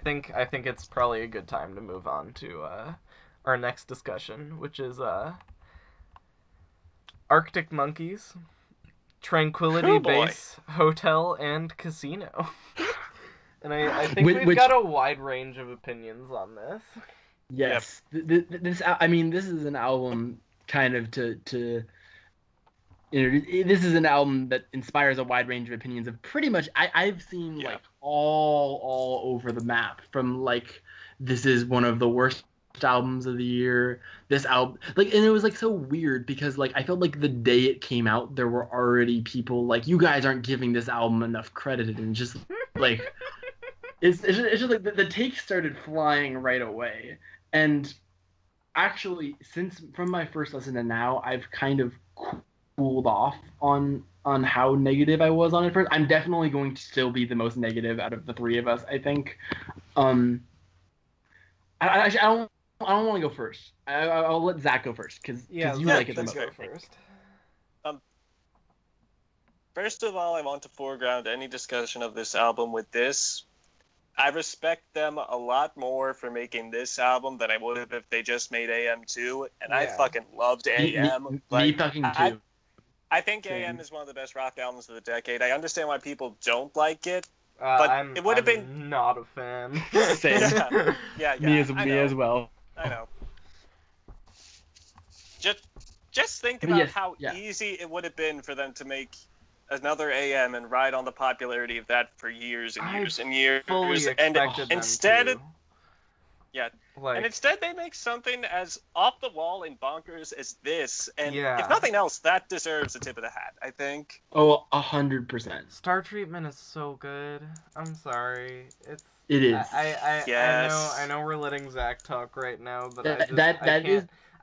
think it's probably a good time to move on to our next discussion, which is Arctic Monkeys, Tranquility Oh boy. Base Hotel and Casino. And I think we've Which got a wide range of opinions on this. Yep. yes, this I mean this is an album kind of to this is an album that inspires a wide range of opinions of pretty much I've seen Yeah. like all over the map, from like this is one of the worst albums of the year, this album, like, and it was like so weird because like I felt like the day it came out there were already people like, you guys aren't giving this album enough credit, and just like it's just like the takes started flying right away. And actually, since from my first listen to now, I've kind of cooled off on how negative I was on it first. I'm definitely going to still be the most negative out of the three of us, I think. Um, I don't want to go first. I'll let Zach go first because Yeah, you Zach, like it the let's most. go first. Um, First of all, I want to foreground any discussion of this album with this. I respect them a lot more for making this album than I would have if they just made AM2, and I Yeah. fucking loved AM. Me fucking too. I think Same. AM is one of the best rock albums of the decade. I understand why people don't like it. I'm, it would have I'm been- not a fan. Same. Yeah, Me I me know. as well. I know. Just think But about yes, how yeah. easy it would have been for them to make another AM and ride on the popularity of that for years and I years and years. fully And expected them instead, to. Yeah. Like, and instead they make something as off the wall and bonkers as this. And Yeah. if nothing else, that deserves a tip of the hat, I think. Oh, 100%. Star Treatment is so good. I'm sorry. It's It is. Yes. I know we're letting Zach talk right now, but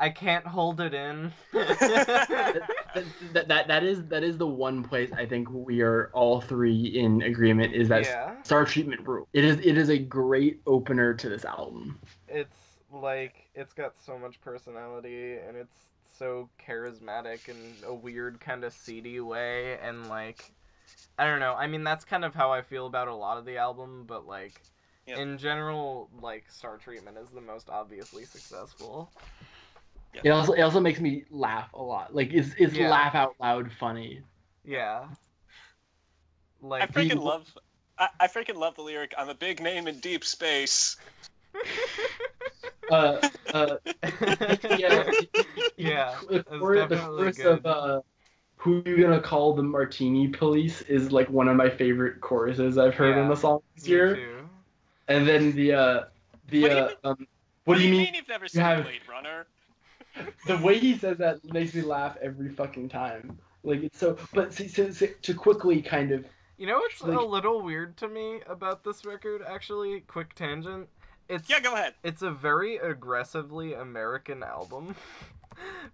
I can't hold it in. That is the one place I think we are all three in agreement, is that Yeah. Star Treatment rule. It is a great opener to this album. It's like, it's got so much personality, and it's so charismatic in a weird kind of seedy way, and like, I don't know. I mean, that's kind of how I feel about a lot of the album, but like, Yeah. in general, like, Star Treatment is the most obviously successful. It also makes me laugh a lot. Like it's Yeah. laugh out loud funny. Yeah. I Like, freaking love the lyric, I'm a big name in deep space. Yeah. Yeah, The it's chorus definitely good. of "Who You Gonna Call the Martini Police" is like one of my favorite choruses I've heard in Yeah, a song this Me year. too. And then what do you mean? You've never seen have- Blade Runner? The way he says that makes me laugh every fucking time. Like it's so. But to quickly kind of. You know what's Like- a little weird to me about this record, actually? Quick tangent. Yeah, go ahead. It's a very aggressively American album.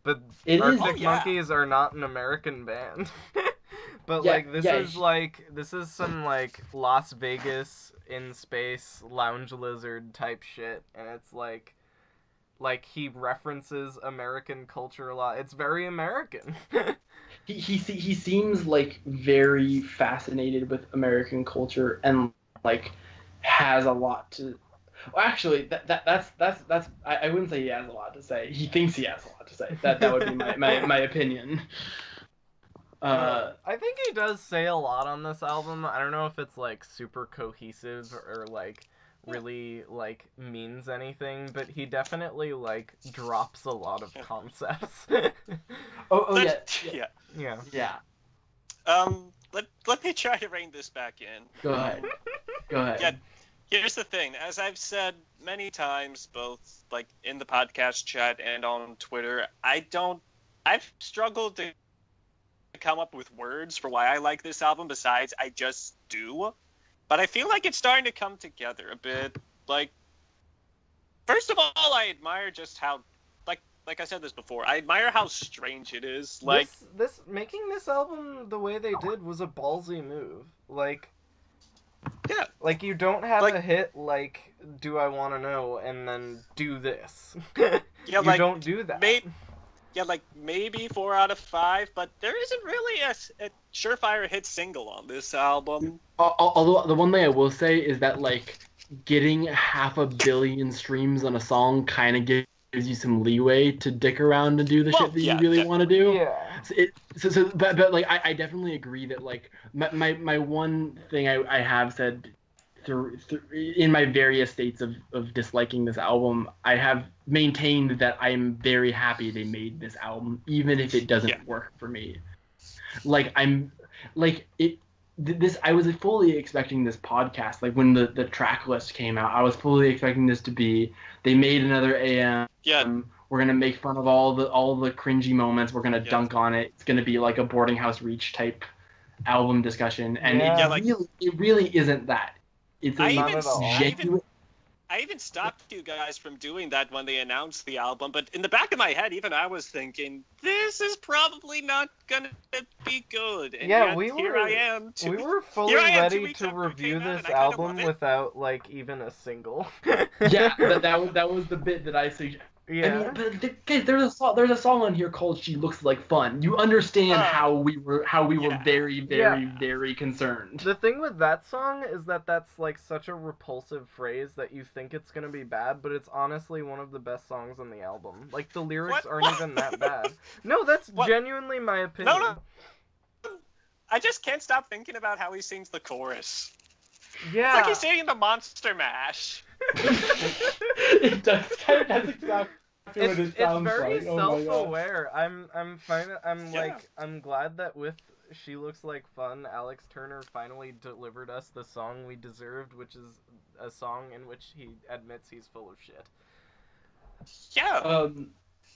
But It is- Arctic Oh, yeah. Monkeys are not an American band. But Yeah, like, yeah. this is some like Las Vegas in space lounge lizard type shit, and it's like he references American culture a lot. It's very American. He seems like very fascinated with American culture, and like has a lot to. Well, actually, that's I wouldn't say he has a lot to say. He thinks he has a lot to say. That would be my opinion. I think he does say a lot on this album. I don't know if it's like super cohesive or like really like means anything, but he definitely like drops a lot of concepts. Oh yeah, Yeah. Yeah. yeah. Let me try to rein this back in. Go ahead. Go ahead. Yeah, here's the thing. As I've said many times, both like in the podcast chat and on Twitter, I've struggled to come up with words for why I like this album besides I just do. But I feel like it's starting to come together a bit. Like, first of all, I admire just how, like I said this before, I admire how strange it is. Like, this making this album the way they did was a ballsy move. Like, yeah, like you don't have Like- a hit like "Do I Want to Know" and then do this. Yeah, you like, don't do that. like maybe 4 out of 5, but there isn't really a surefire hit single on this album. Although the one thing I will say is that like getting 500 million streams on a song kind of gives you some leeway to dick around and do the shit that you really want to do. Yeah. But like I definitely agree that like my one thing I have said in my various states of disliking this album, I have maintained that I'm very happy they made this album, even if it doesn't work for me. Like I'm like it this I was fully expecting this podcast, like when the track list came out, I was fully expecting this to be they made another AM. We're gonna make fun of all the cringy moments, we're gonna dunk on it, it's gonna be like a Boarding House Reach type album discussion, and it really isn't that. It's genuine. I even stopped you guys from doing that when they announced the album, but in the back of my head, even I was thinking, this is probably not gonna be good. And yeah, yet, we were fully ready to review this album without like even a single. Yeah, that was the bit that I suggested. Yeah. I mean, but there's a song on here called "She Looks Like Fun." You understand how we were very, very concerned. The thing with that song is that that's like such a repulsive phrase that you think it's gonna be bad, but it's honestly one of the best songs on the album. Like the lyrics aren't even that bad. No, that's genuinely my opinion. No. I just can't stop thinking about how he sings the chorus. Yeah. It's like he's singing the Monster Mash. It does kind of exactly what it sounds like. It's very self-aware. I'm glad that with She Looks Like Fun, Alex Turner finally delivered us the song we deserved, which is a song in which he admits he's full of shit. Yeah.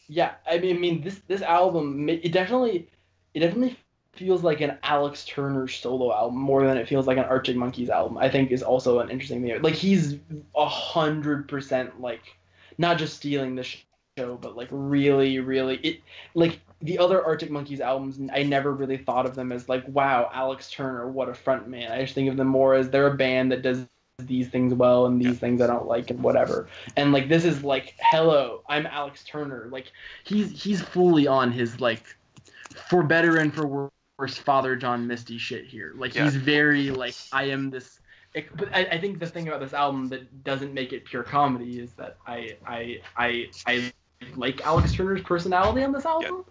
Yeah. I mean, this album, it definitely feels like an Alex Turner solo album more than it feels like an Arctic Monkeys album. I think is also an interesting thing. Like he's 100% like not just stealing the show, but like really it like the other Arctic Monkeys albums. I never really thought of them as like, wow, Alex Turner, what a front man. I just think of them more as they're a band that does these things well and these things I don't like and whatever. And like this is like, hello, I'm Alex Turner. Like he's fully on his like for better and for worse Father John Misty shit here. Like he's very like I am this. But I think the thing about this album that doesn't make it pure comedy is that I like Alex Turner's personality on this album,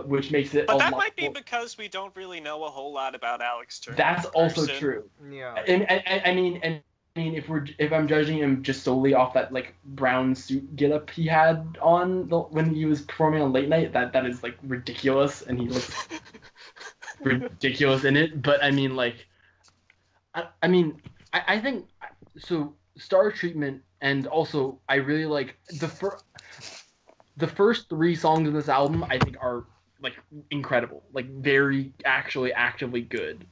which makes it. But that might be because we don't really know a whole lot about Alex Turner. That's also true. Yeah. And I mean, if I'm judging him just solely off that like brown suit getup he had on when he was performing on Late Night, that is like ridiculous, and he looks ridiculous in it. But I mean, like, I think so. Star Treatment, and also I really like the first 3 songs of this album. I think are like incredible, like very actually actively good.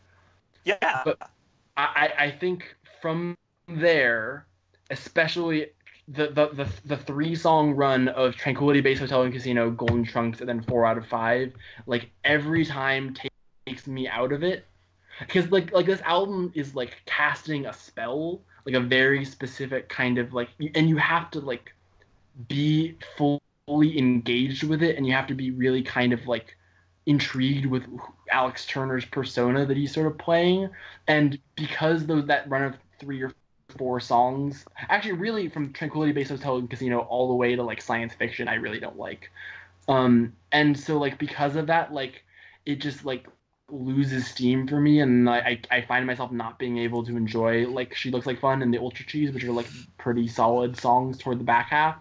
Yeah. But I think from there, especially the 3-song run of Tranquility Base Hotel and Casino, Golden Trunks, and then 4 out of 5, like every time takes me out of it, because like this album is like casting a spell, like a very specific kind of like, and you have to like be fully engaged with it, and you have to be really kind of like intrigued with Alex Turner's persona that he's sort of playing. And because that run of 3 or 4 songs, actually really from Tranquility Base Hotel and Casino all the way to like Science Fiction, I really don't like. And so like because of that, like it just like loses steam for me, and I find myself not being able to enjoy like She Looks Like Fun and the Ultra Cheese, which are like pretty solid songs toward the back half.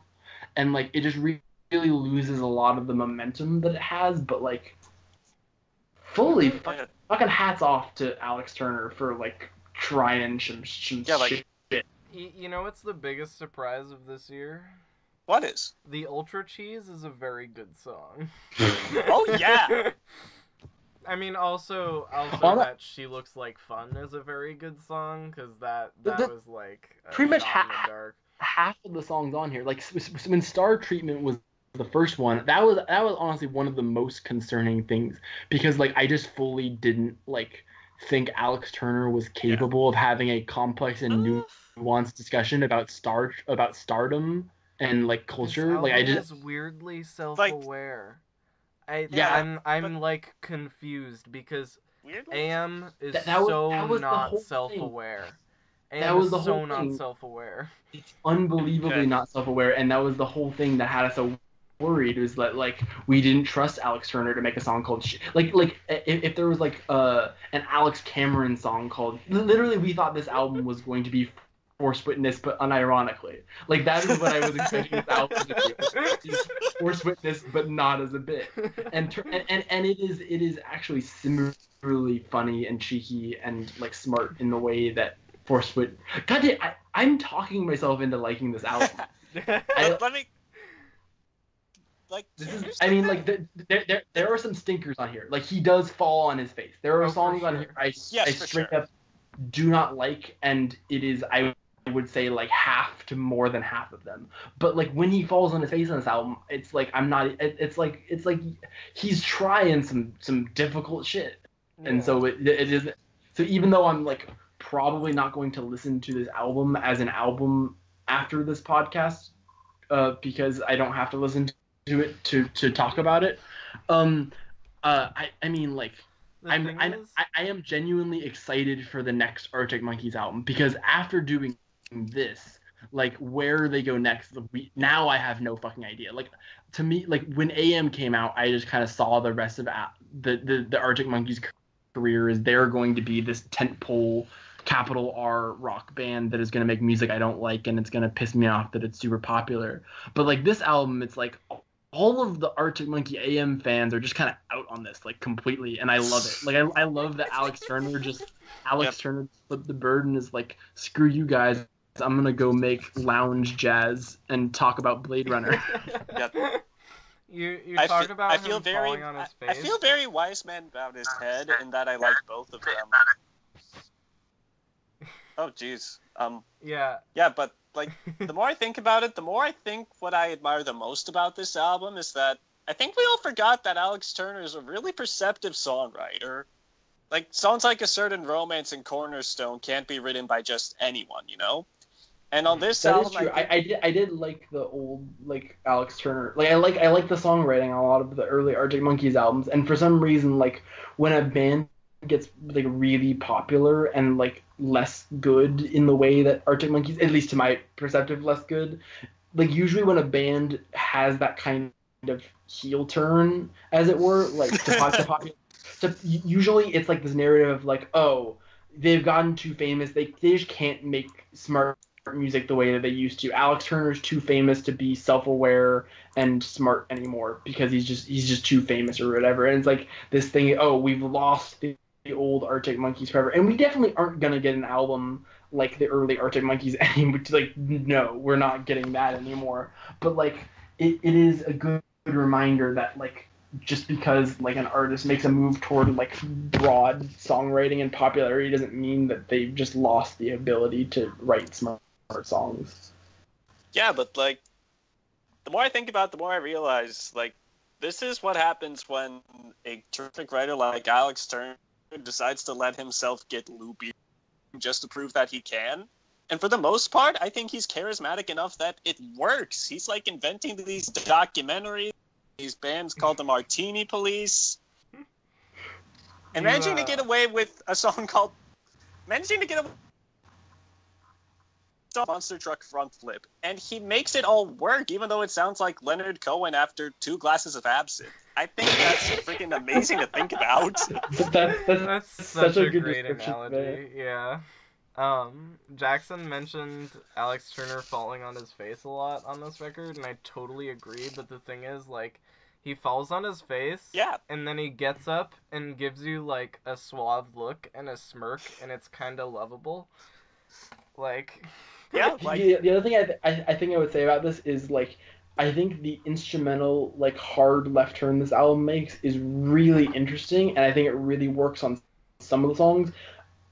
And like it just really loses a lot of the momentum that it has. But like fully fucking hats off to Alex Turner for like trying some shit. You know what's the biggest surprise of this year? What is? The Ultra Cheese is a very good song. Oh yeah. I mean, also that She Looks Like Fun is a very good song, because that was like pretty much dark. Half of the songs on here. Like when Star Treatment was the first one, that was honestly one of the most concerning things, because like I just fully didn't like think Alex Turner was capable of having a complex and nuanced discussion about stardom and like culture. Like I just weirdly self-aware. I'm like confused, because AM is not self-aware. That AM was is the so whole not thing. self-aware. It's unbelievably Okay. not self-aware, and that was the whole thing that had us so worried, was that like we didn't trust Alex Turner to make a song called like if there was like an Alex Cameron song called, literally we thought this album was going to be Force Witness, but unironically. Like that is what I was expecting this album to be. Is Force Witness, but not as a bit. And it is actually similarly funny and cheeky and like smart in the way that Force Witness. God damn, I'm talking myself into liking this album. Let me like. This is, Here's I the mean, thing. like there are some stinkers on here. Like he does fall on his face. There are Oh, for songs on sure. here I Yes, for straight sure. up do not like, and it is, I would say, like half to more than half of them. But like when he falls on his face on this album, it's like I'm not. It's like he's trying some difficult shit, and Yeah. so it is. So even though I'm like probably not going to listen to this album as an album after this podcast, because I don't have to listen to it to talk about it. I mean, like, The thing is, I am genuinely excited for the next Arctic Monkeys album, because after doing this, like, where they go next, now I have no fucking idea. Like, to me, like, when AM came out, I just kind of saw the rest of the Arctic Monkeys career as they're going to be this tentpole capital R rock band that is going to make music I don't like, and it's going to piss me off that it's super popular. But like this album, it's like all of the Arctic Monkey AM fans are just kind of out on this, like, completely, and I love it. Like I love that Alex Turner flipped the bird and is like, screw you guys, I'm gonna go make lounge jazz and talk about Blade Runner. Yeah. you talk about I him feel very, falling on his face. I feel very wise man about his head, in that I like both of them. Oh, jeez. Yeah. Yeah, but like the more I think about it, the more I think what I admire the most about this album is that I think we all forgot that Alex Turner is a really perceptive songwriter. Like, songs like A Certain Romance and Cornerstone can't be written by just anyone, you know? And on this That album, is true. I think, I did like the old, like, Alex Turner. Like I like the songwriting on a lot of the early Arctic Monkeys albums. And for some reason, like, when a band gets like really popular and like less good in the way that Arctic Monkeys, at least to my perceptive, less good. Like usually when a band has that kind of heel turn, as it were, like to popular. So usually it's like this narrative of like, oh, they've gotten too famous. They just can't make smart music the way that they used to. Alex Turner's too famous to be self-aware and smart anymore, because he's just too famous or whatever. And it's like this thing, oh, we've lost the old Arctic Monkeys forever. And we definitely aren't gonna get an album like the early Arctic Monkeys anymore. Like, no, we're not getting that anymore. But like it is a good reminder that like just because like an artist makes a move toward like broad songwriting and popularity doesn't mean that they've just lost the ability to write smart songs. yeah, but like, the more I think about it, the more I realize, like, this is what happens when a terrific writer like Alex Turner decides to let himself get loopy just to prove that he can. And for the most part, I think he's charismatic enough that it works. He's like inventing these documentaries, these bands called the Martini Police, and managing to get away with a song called Monster Truck Front Flip. And he makes it all work, even though it sounds like Leonard Cohen after 2 glasses of absinthe. I think that's freaking amazing to think about. That's such a good great description of it. analogy. Yeah. Jackson mentioned Alex Turner falling on his face a lot on this record, and I totally agree, but the thing is, like, he falls on his face, Yeah. and then he gets up and gives you, like, a suave look and a smirk, and it's kind of lovable. Like... Yeah, like... The other thing I think I would say about this is, like, I think the instrumental, like, hard left turn this album makes is really interesting, and I think it really works on some of the songs.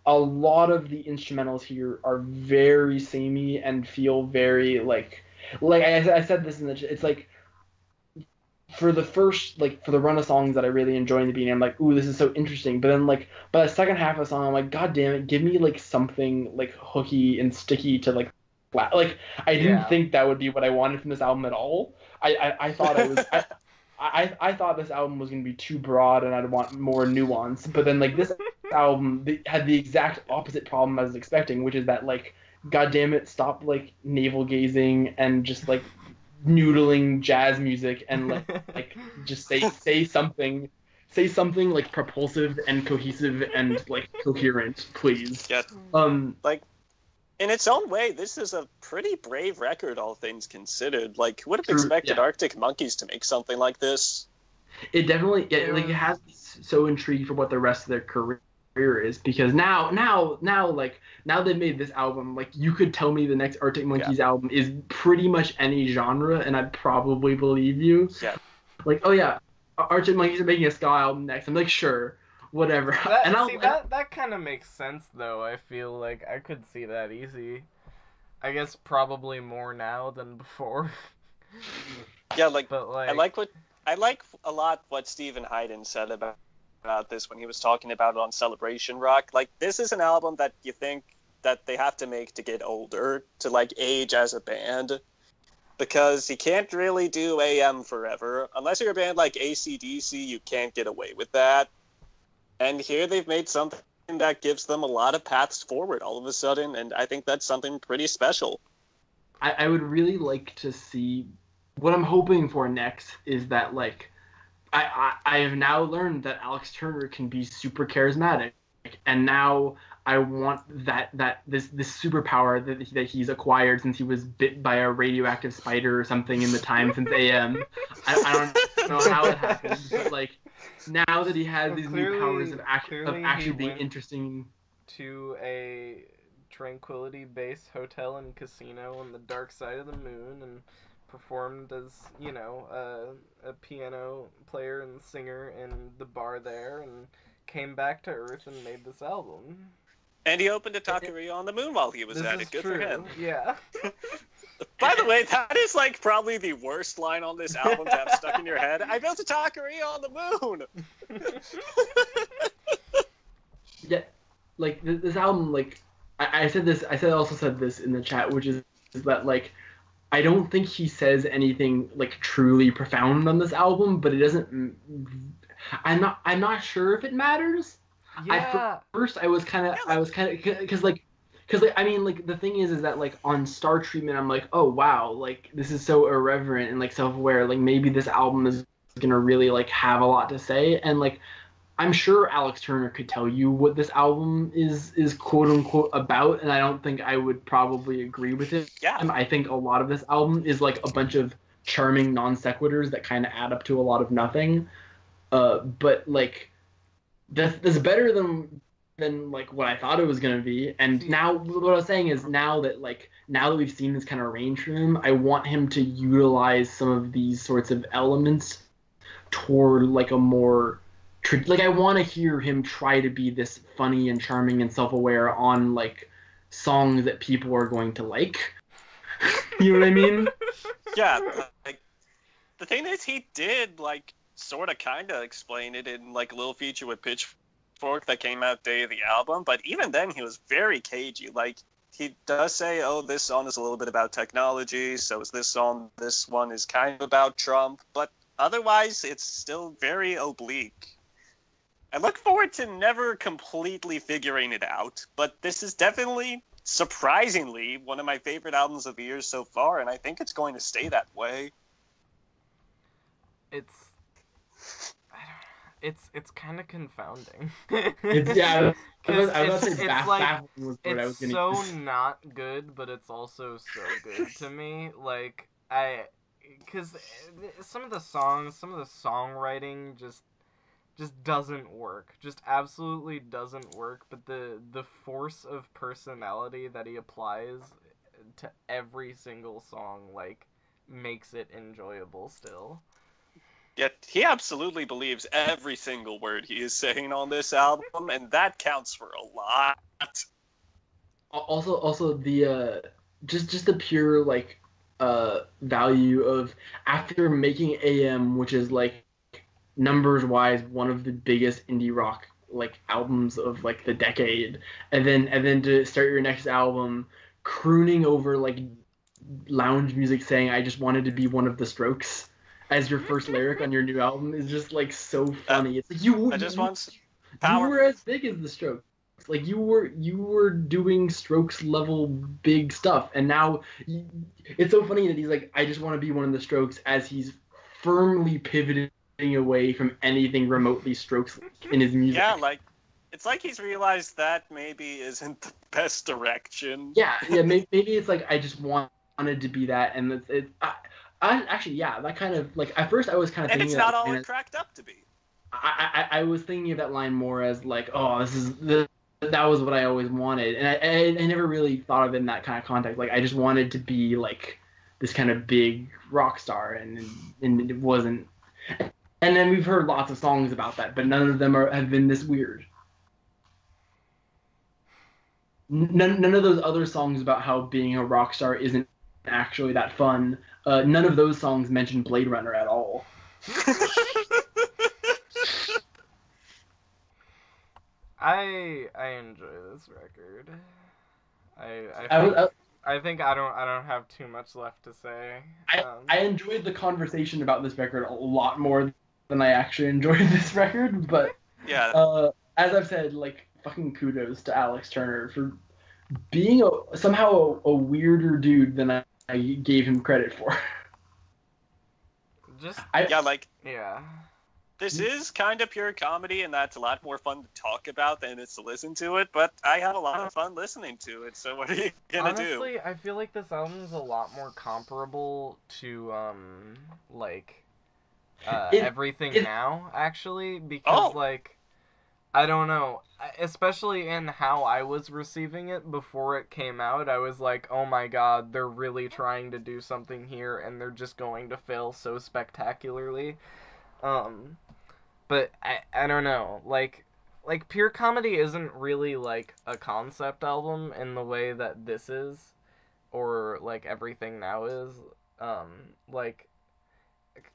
A lot of the instrumentals here are very samey and feel very, like I said this in the, it's like, for the first, like, for the run of songs that I really enjoy in the beginning, I'm like, ooh, this is so interesting. But then, like, by the second half of the song, I'm like, god damn it, give me, like, something, like, hooky and sticky to, like, like, I didn't think that would be what I wanted from this album at all. I thought I was, I thought this album was going to be too broad and I'd want more nuance. But then, like, this album had the exact opposite problem I was expecting, which is that like, God damn it, stop like navel gazing and just like noodling jazz music and like just say something. Say something like propulsive and cohesive and like coherent, please. Yeah. Like, in its own way, this is a pretty brave record, all things considered. Like, who would have expected Arctic Monkeys to make something like this? It definitely, like, it has me so intrigued for what the rest of their career is, because now they've made this album. Like, you could tell me the next Arctic Monkeys album is pretty much any genre, and I'd probably believe you. Yeah. Like, oh yeah, Arctic Monkeys are making a ska album next. I'm like, sure. Whatever. That kind of makes sense, though. I feel like I could see that easy. I guess probably more now than before. Yeah, but I like a lot what Steven Hyden said about this when he was talking about it on Celebration Rock. Like, this is an album that you think that they have to make to get older, to like age as a band, because you can't really do AM forever. Unless you're a band like AC/DC, you can't get away with that. And here they've made something that gives them a lot of paths forward all of a sudden, and I think that's something pretty special. I would really like to see, what I'm hoping for next is that, like, I have now learned that Alex Turner can be super charismatic, and now I want this superpower that he's acquired since he was bit by a radioactive spider or something in the time since AM. I don't know how it happened, but like, now that he has these new powers of actually being interesting. To a Tranquility Base hotel and casino on the dark side of the moon and performed as, you know, a piano player and singer in the bar there, and came back to Earth and made this album. And he opened a taqueria on the moon while he was at it. Good for him. Yeah. By the way, that is like probably the worst line on this album to have stuck in your head. I built a taqueria on the moon. Yeah, like this album, like I also said this in the chat, which is that like, I don't think he says anything like truly profound on this album, but it doesn't. I'm not sure if it matters. Yeah. First, I was kind of because I mean, like, the thing is that like on Star Treatment, I'm like, oh wow, like this is so irreverent and like self-aware. Like, maybe this album is gonna really like have a lot to say, and like, I'm sure Alex Turner could tell you what this album is quote unquote about, and I don't think I would probably agree with it. Yeah. I think a lot of this album is like a bunch of charming non sequiturs that kind of add up to a lot of nothing. But like, that's better than like what I thought it was gonna be. And now what I was saying is, now that we've seen this kind of range from him, I want him to utilize some of these sorts of elements toward like a more like, I want to hear him try to be this funny and charming and self-aware on like songs that people are going to like. You know what I mean? Yeah, like, the thing is, he did like sort of kind of explain it in like a little feature with Pitchfork that came out day of the album, but even then he was very cagey. Like, he does say, oh, this song is a little bit about technology, so is this song. This one is kind of about Trump, but otherwise it's still very oblique. I look forward to never completely figuring it out, but this is definitely, surprisingly, one of my favorite albums of the year so far, and I think it's going to stay that way. It's kind of confounding. It's so not good, but it's also so good to me. Like, because some of the songwriting just doesn't work. Just absolutely doesn't work. But the force of personality that he applies to every single song, like, makes it enjoyable still. Yet he absolutely believes every single word he is saying on this album, and that counts for a lot. Also the just the pure like value of, after making AM, which is like numbers wise one of the biggest indie rock like albums of like the decade, and then to start your next album crooning over like lounge music, saying I just wanted to be one of the Strokes as your first lyric on your new album, is just like so funny. It's like You Power were as big as the Strokes. Like you were doing Strokes level big stuff, and now it's so funny that he's like, I just want to be one of the Strokes, as he's firmly pivoting away from anything remotely Strokes in his music. Yeah, like it's like he's realized that maybe isn't the best direction. Yeah. Maybe it's like I just wanted to be that, and I actually, yeah, that kind of like at first I was kind of And thinking it's not that all it cracked up to be. I was thinking of that line more as like, oh, that was what I always wanted, and I never really thought of it in that kind of context. Like I just wanted to be like this kind of big rock star, and it wasn't. And then we've heard lots of songs about that, but none of them have been this weird. None of those other songs about how being a rock star isn't actually that fun. None of those songs mention Blade Runner at all. I enjoy this record. I think I don't have too much left to say. I enjoyed the conversation about this record a lot more than I actually enjoyed this record, but yeah. As I've said, like, fucking kudos to Alex Turner for being somehow a weirder dude than I gave him credit for. Yeah. This is kind of pure comedy, and that's a lot more fun to talk about than it is to listen to it, but I have a lot of fun listening to it, so what are you gonna do? Honestly, I feel like this album is a lot more comparable to, Everything Now, actually, because, I don't know, especially in how I was receiving it before it came out, I was like, oh my god, they're really trying to do something here, and they're just going to fail so spectacularly. But I don't know, like Pure Comedy isn't really like a concept album in the way that this is, or like Everything Now is. Like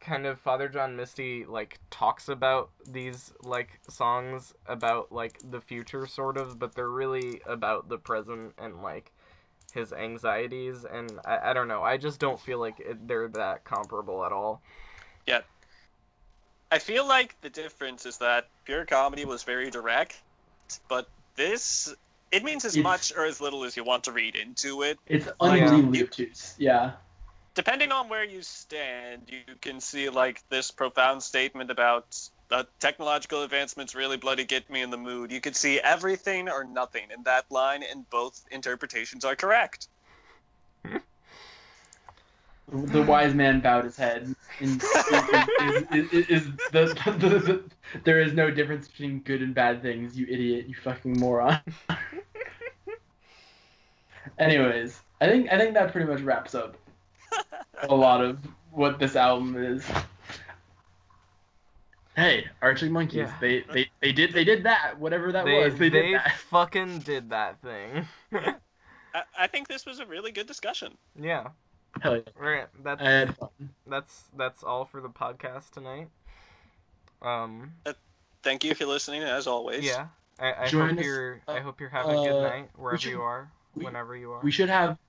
kind of Father John Misty like talks about these like songs about like the future sort of, but they're really about the present and like his anxieties, and I don't know, I just don't feel like they're that comparable at all. Yeah. I feel like the difference is that Pure Comedy was very direct, but this, it means as much or as little as you want to read into it. It's unbelievably obtuse, yeah. Depending on where you stand, you can see like this profound statement about technological advancements really bloody get me in the mood. You could see everything or nothing in that line, and both interpretations are correct. The wise man bowed his head. There is no difference between good and bad things, you idiot, you fucking moron. Anyways, I think that pretty much wraps up a lot of what this album is. Hey, Arctic Monkeys, yeah. They did that, whatever that was. They did that. Fucking did that thing. I think this was a really good discussion. Yeah. Hell yeah. Right, I had fun. That's all for the podcast tonight. Thank you for listening, as always. Yeah, I hope you're having a good night wherever you are, whenever you are. We should have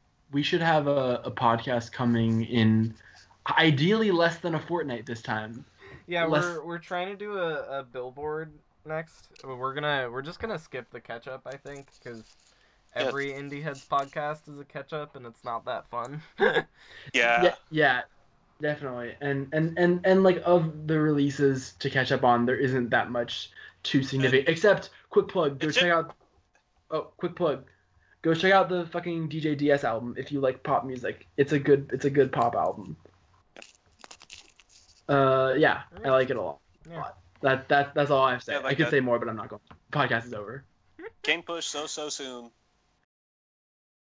a podcast coming in, ideally less than a fortnight this time. Yeah, we're trying to do a billboard next. We're just gonna skip the catch up, I think, because every Indie Heads podcast is a catch up, and it's not that fun. Yeah, definitely. And like, of the releases to catch up on, there isn't that much too significant. Except, quick plug, go check out the fucking DJ DS album if you like pop music. It's a good pop album. Yeah, I like it a lot. Yeah. That's all I have to say. I could say more, but I'm not going. The podcast is over. Can't push so soon.